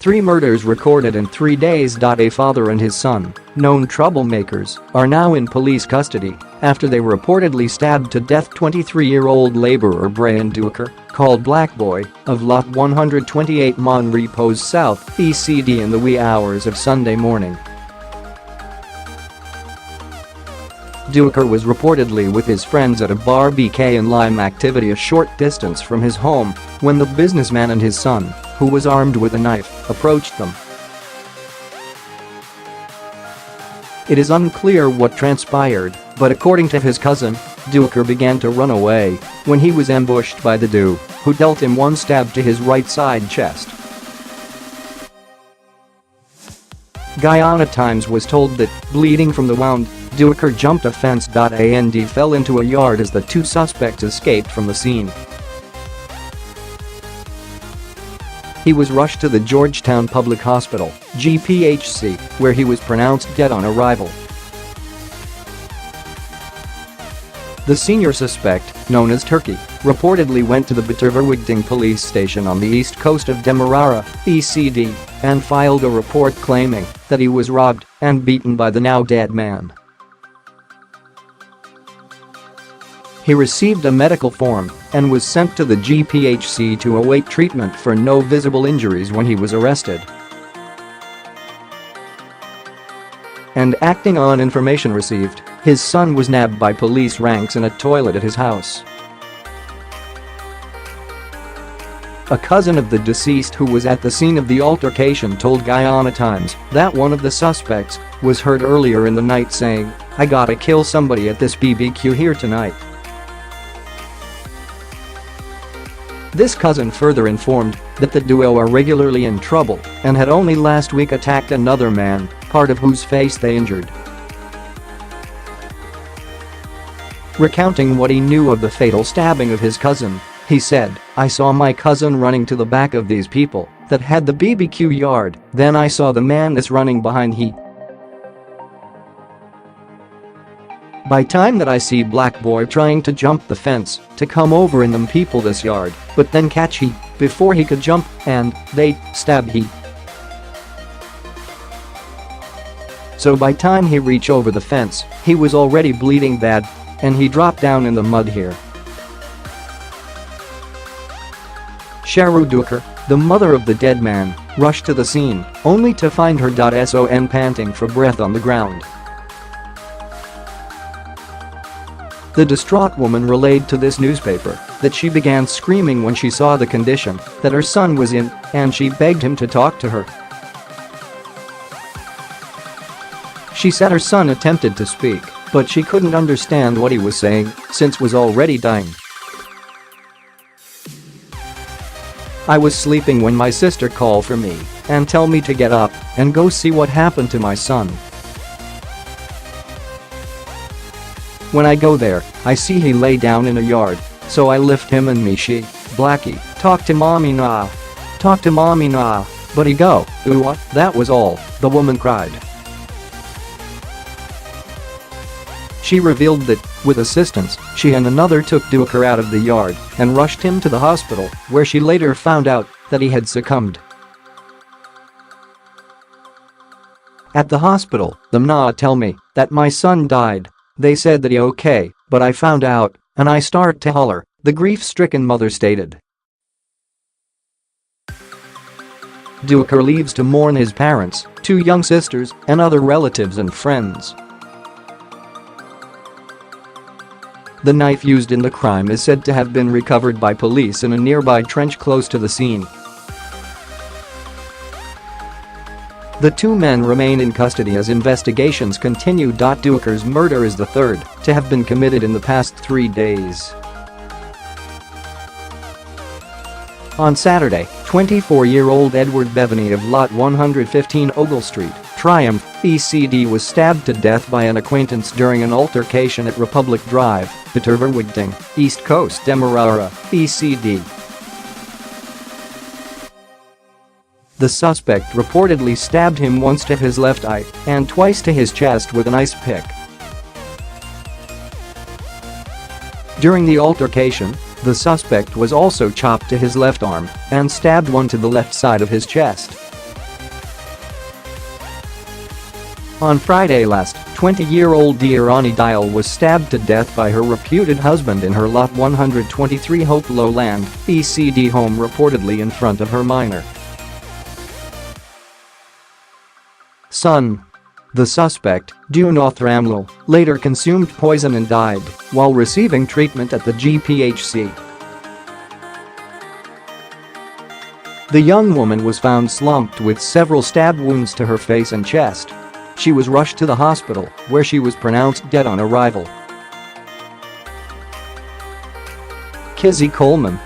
3 murders recorded in 3 days. A father and his son, known troublemakers, are now in police custody after they reportedly stabbed to death 23-year-old laborer Brayon Dewakar, called Black Boy, of Lot 128 Mon Repos South, ECD in the wee hours of Sunday morning. Dewakar was reportedly with his friends at a barbecue and lime activity a short distance from his home when the businessman and his son, who was armed with a knife, approached them. It is unclear what transpired, but according to his cousin, Dewakar began to run away when he was ambushed by the duo, who dealt him one stab to his right side chest. Guyana Times was told that, bleeding from the wound, Dewakar jumped a fence and fell into a yard as the 2 suspects escaped from the scene. He was rushed to the Georgetown Public Hospital, GPHC, where he was pronounced dead on arrival. The senior suspect, known as Turkey, reportedly went to the Brayon police station on the east coast of Demerara, ECD, and filed a report claiming that he was robbed and beaten by the now dead man. He received a medical form and was sent to the GPHC to await treatment for no visible injuries when he was arrested. And acting on information received, his son was nabbed by police ranks in a toilet at his house. A cousin of the deceased who was at the scene of the altercation told Guyana Times that one of the suspects was heard earlier in the night saying, "I gotta kill somebody at this BBQ here tonight." This cousin further informed that the duo are regularly in trouble and had only last week attacked another man, part of whose face they injured. Recounting what he knew of the fatal stabbing of his cousin, he said, "I saw my cousin running to the back of these people that had the BBQ yard, then I saw the man that's running behind he. By time that I see Black Boy trying to jump the fence to come over in them people this yard, but then catch he before he could jump and they stab he. So by time he reach over the fence, he was already bleeding bad and he dropped down in the mud here." Sharu Dewakar, the mother of the dead man, rushed to the scene only to find her son panting for breath on the ground. The distraught woman relayed to this newspaper that she began screaming when she saw the condition that her son was in and she begged him to talk to her. She said her son attempted to speak, but she couldn't understand what he was saying since was already dying. "I was sleeping when my sister called for me and tell me to get up and go see what happened to my son. When I go there, I see he lay down in a yard, so I lift him and me she, Blackie, talk to mommy nah, but he go, ooh what, that was all," the woman cried. She revealed that, with assistance, she and another took Dewakar out of the yard and rushed him to the hospital, where she later found out that he had succumbed. "At the hospital, the mna tell me that my son died. They said that he okay, but I found out, and I start to holler," the grief-stricken mother stated. Dewakar leaves to mourn his parents, 2 young sisters, and other relatives and friends. The knife used in the crime is said to have been recovered by police in a nearby trench close to the scene. The 2 men remain in custody as investigations continue. Dewakar's murder is the third to have been committed in the past 3 days. On Saturday, 24-year-old Edward Bevany of Lot 115 Ogle Street, Triumph, ECD was stabbed to death by an acquaintance during an altercation at Republic Drive, Brayon, East Coast Demerara, ECD. The suspect reportedly stabbed him once to his left eye and twice to his chest with an ice pick. During the altercation, the suspect was also chopped to his left arm and stabbed one to the left side of his chest. On Friday last, 20-year-old Diarani Dial was stabbed to death by her reputed husband in her Lot 123 Hope Lowland, ECD home, reportedly in front of her minor son. The suspect, Dunoth Ramlal, later consumed poison and died while receiving treatment at the GPHC. The young woman was found slumped with several stab wounds to her face and chest. She was rushed to the hospital, where she was pronounced dead on arrival. Kizzy Coleman,